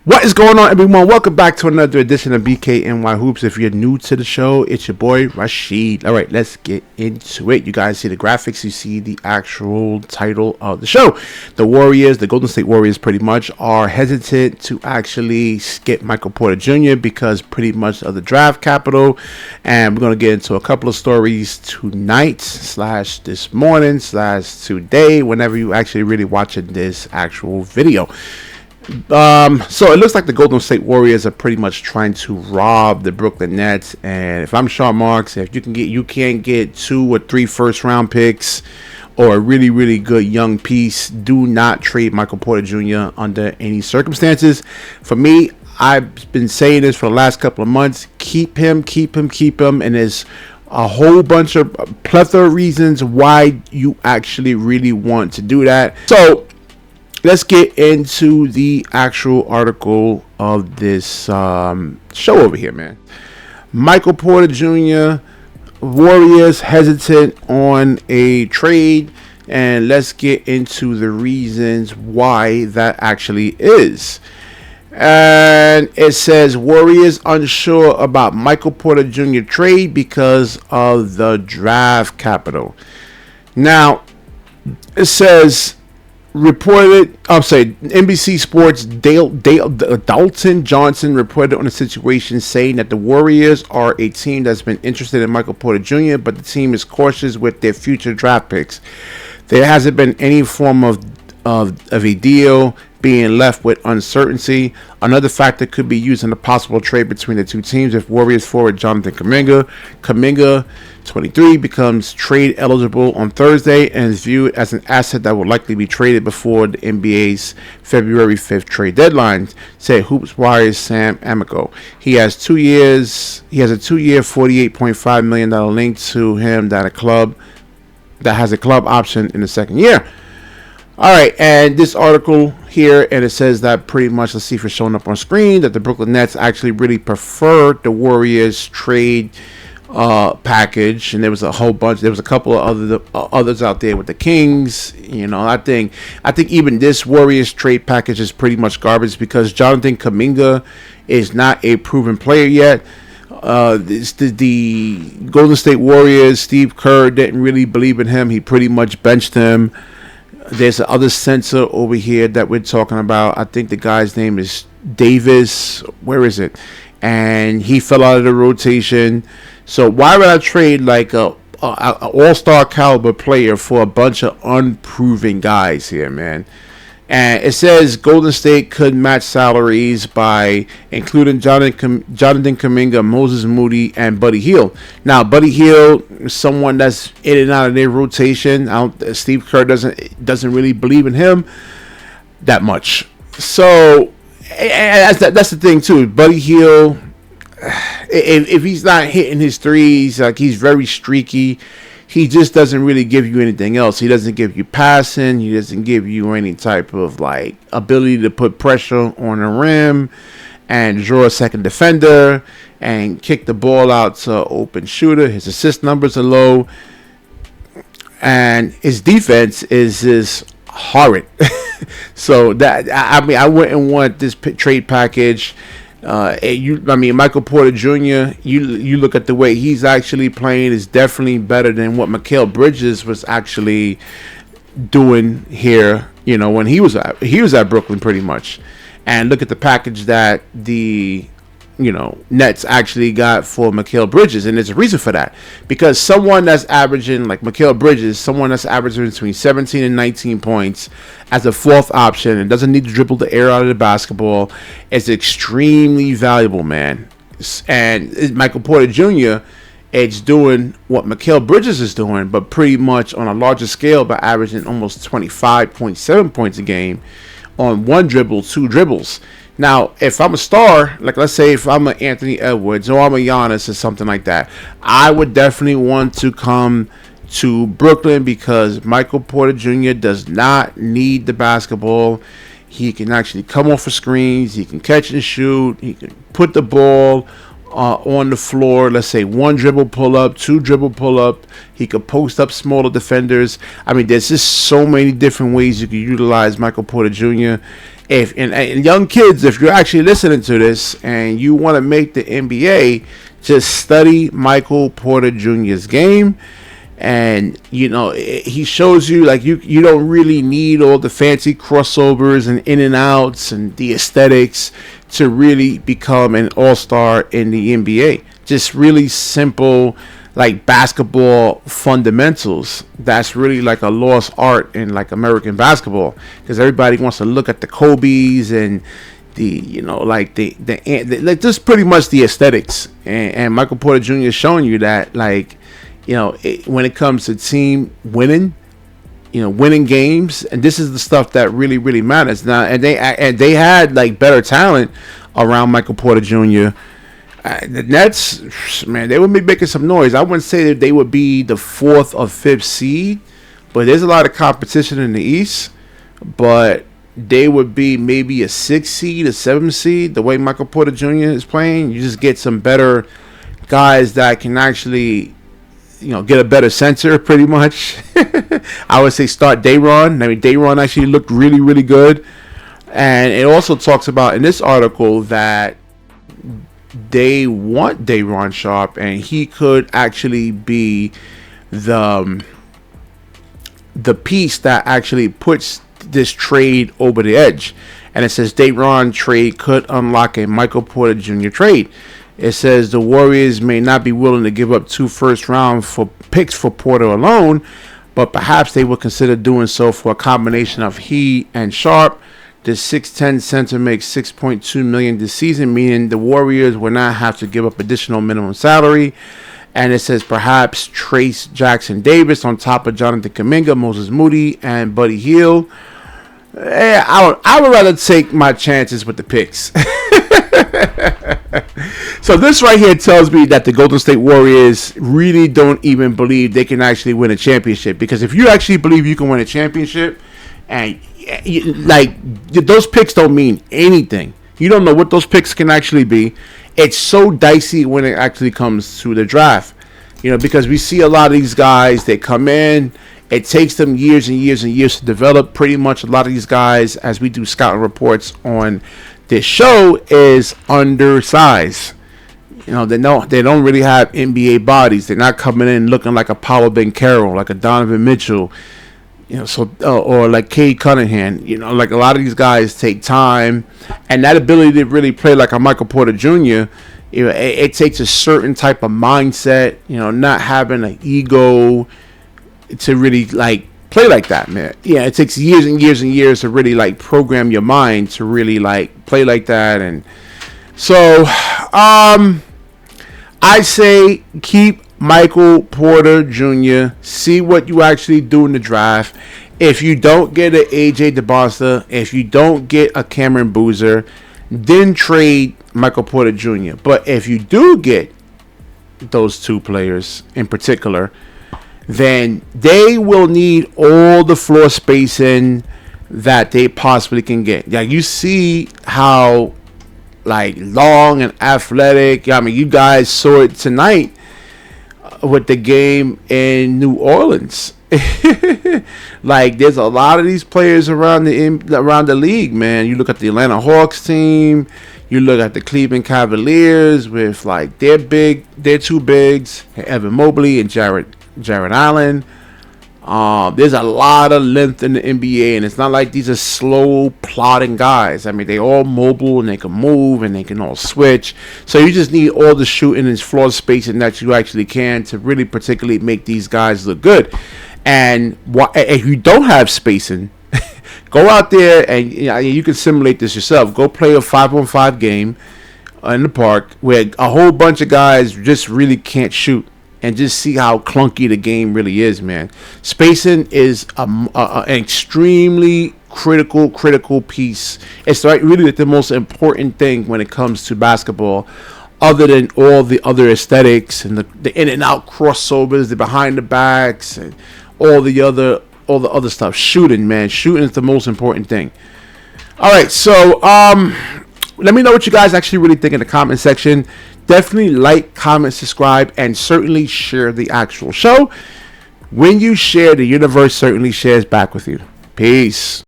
What is going on, everyone? Welcome back to another edition of Bkny Hoops. If you're new to the show, it's your boy Rashid. All right, let's get into it. You guys see the graphics, you see the actual title of the show. The Warriors, the Golden State Warriors, pretty much are hesitant to actually skip Michael Porter Jr. because pretty much of the draft capital. And we're going to get into a couple of stories tonight, / this morning, / today, whenever you actually really watching this actual video. So it looks like the Golden State Warriors are pretty much trying to rob the Brooklyn Nets. And if I'm Sharpe Marks, if you can't get 2 or 3 first round picks or a really good young piece, do not trade Michael Porter Jr. under any circumstances. For me, I've been saying this for the last couple of months. Keep him. And there's a whole bunch of plethora of reasons why you actually really want to do that. So let's get into the actual article of this show over here, man. Michael Porter Jr., Warriors hesitant on a trade, and let's get into the reasons why that actually is. And it says Warriors unsure about Michael Porter Jr. trade because of the draft capital. Now, it says NBC Sports Dalton Johnson reported on the situation, saying that the Warriors are a team that's been interested in Michael Porter Jr., but the team is cautious with their future draft picks. There hasn't been any form of a deal, being left with uncertainty. Another factor could be used in a possible trade between the two teams if Warriors forward Jonathan Kuminga, 23, becomes trade eligible on Thursday and is viewed as an asset that will likely be traded before the NBA's February 5th trade deadline, said Hoops Wire's Sam Amico. He has a 2-year, $48.5 million link to him that has a club option in the second year. All right, and this article here, and it says that pretty much, let's see if it's showing up on screen, that the Brooklyn Nets actually really preferred the Warriors trade package, and there was a couple of others out there with the Kings. I think even this Warriors trade package is pretty much garbage because Jonathan Kuminga is not a proven player yet. The Golden State Warriors, Steve Kerr didn't really believe in him. He pretty much benched him. There's another censor over here that we're talking about. I think the guy's name is Davis. Where is it? And he fell out of the rotation. So why would I trade like a all-star caliber player for a bunch of unproven guys here, man? And it says Golden State could match salaries by including Jonathan Kuminga, Moses Moody, and Buddy Hield. Now, Buddy Hield is someone that's in and out of their rotation. Steve Kerr doesn't really believe in him that much. So that's the thing too. Buddy Hield, if he's not hitting his threes, like he's very streaky. He just doesn't really give you anything else. He doesn't give you passing. He doesn't give you any type of like ability to put pressure on the rim and draw a second defender and kick the ball out to open shooter. His assist numbers are low, and his defense is just horrid. So I wouldn't want this trade package. Michael Porter Jr., you look at the way he's actually playing is definitely better than what Mikal Bridges was actually doing here, when he was at Brooklyn pretty much. And look at the package that the Nets actually got for Mikal Bridges, and there's a reason for that. Because someone that's averaging, like Mikal Bridges, someone that's averaging between 17 and 19 points as a fourth option and doesn't need to dribble the air out of the basketball is extremely valuable, man. And Michael Porter Jr., it's doing what Mikal Bridges is doing, but pretty much on a larger scale by averaging almost 25.7 points a game on one dribble, 2 dribbles. Now, if I'm a star, like let's say if I'm an Anthony Edwards or I'm a Giannis or something like that, I would definitely want to come to Brooklyn because Michael Porter Jr. does not need the basketball. He can actually come off of screens. He can catch and shoot. He can put the ball on the floor. Let's say one dribble pull up, two dribble pull up. He could post up smaller defenders. I mean, there's just so many different ways you can utilize Michael Porter Jr. And young kids, if you're actually listening to this and you want to make the NBA, just study Michael Porter Jr.'s game. And, you know, he shows you, like, you don't really need all the fancy crossovers and in and outs and the aesthetics to really become an all-star in the NBA. Just really simple, like, basketball fundamentals. That's really like a lost art in, like, American basketball, because everybody wants to look at the Kobe's and the, you know, like the like, just pretty much the aesthetics. And Michael Porter Jr. is showing you that, like, you know, when it comes to team winning, you know, winning games, and this is the stuff that really, really matters now. And they had, like, better talent around Michael Porter Jr. The Nets, man, they would be making some noise. I wouldn't say that they would be the 4th or 5th seed, but there's a lot of competition in the East. But they would be maybe a 6th seed, a 7th seed. The way Michael Porter Jr. is playing, you just get some better guys that can actually, you know, get a better center, pretty much. I would say start Day'Ron. I mean, Day'Ron actually looked really, really good. And it also talks about in this article that they want Day'Ron Sharpe, and he could actually be the piece that actually puts this trade over the edge. And it says Day'Ron trade could unlock a Michael Porter Jr. trade. It says the Warriors may not be willing to give up 2 first-round picks for Porter alone, but perhaps they would consider doing so for a combination of he and Sharpe. The 6'10 center makes $6.2 million this season, meaning the Warriors will not have to give up additional minimum salary. And it says perhaps Trace Jackson Davis on top of Jonathan Kuminga, Moses Moody, and Buddy Hield. I would rather take my chances with the picks. So this right here tells me that the Golden State Warriors really don't even believe they can actually win a championship. Because if you actually believe you can win a championship, and like, those picks don't mean anything. You don't know what those picks can actually be. It's so dicey when it actually comes to the draft. You know, because we see a lot of these guys, they come in, it takes them years and years and years to develop. Pretty much a lot of these guys, as we do scouting reports on this show, is undersized. You know, they don't really have NBA bodies. They're not coming in looking like a Paolo Banchero, like a Donovan Mitchell, you know, so or like Cade Cunningham. You know, like, a lot of these guys take time, and that ability to really play like a Michael Porter Jr., you know, it takes a certain type of mindset. You know, not having an ego to really, like, play like that, man. Yeah, it takes years and years and years to really, like, program your mind to really, like, play like that. And so I say keep Michael Porter Jr., see what you actually do in the draft. If you don't get an AJ DeBosta, if you don't get a Cameron Boozer, then trade Michael Porter Jr. But if you do get those two players in particular, then they will need all the floor spacing that they possibly can get. Yeah, you see how, like, long and athletic. I mean, you guys saw it tonight with the game in New Orleans. Like, there's a lot of these players around the league, man. You look at the Atlanta Hawks team. You look at the Cleveland Cavaliers with, like, their two bigs, Evan Mobley and Jared Allen. There's a lot of length in the NBA, and it's not like these are slow, plodding guys. I mean, they all mobile, and they can move, and they can all switch. So you just need all the shooting and floor spacing that you actually can to really particularly make these guys look good. And if you don't have spacing, go out there and, you know, you can simulate this yourself. Go play a 5-on-5 game in the park where a whole bunch of guys just really can't shoot, and just see how clunky the game really is, man. Spacing is an extremely critical piece. It's really the most important thing when it comes to basketball, other than all the other aesthetics and the in and out crossovers, the behind the backs, and all the other stuff. Shooting, man. Shooting is the most important thing. All right, so let me know what you guys actually really think in the comment section. definitely like, comment, subscribe, and certainly share the actual show. When you share, the universe certainly shares back with you. Peace.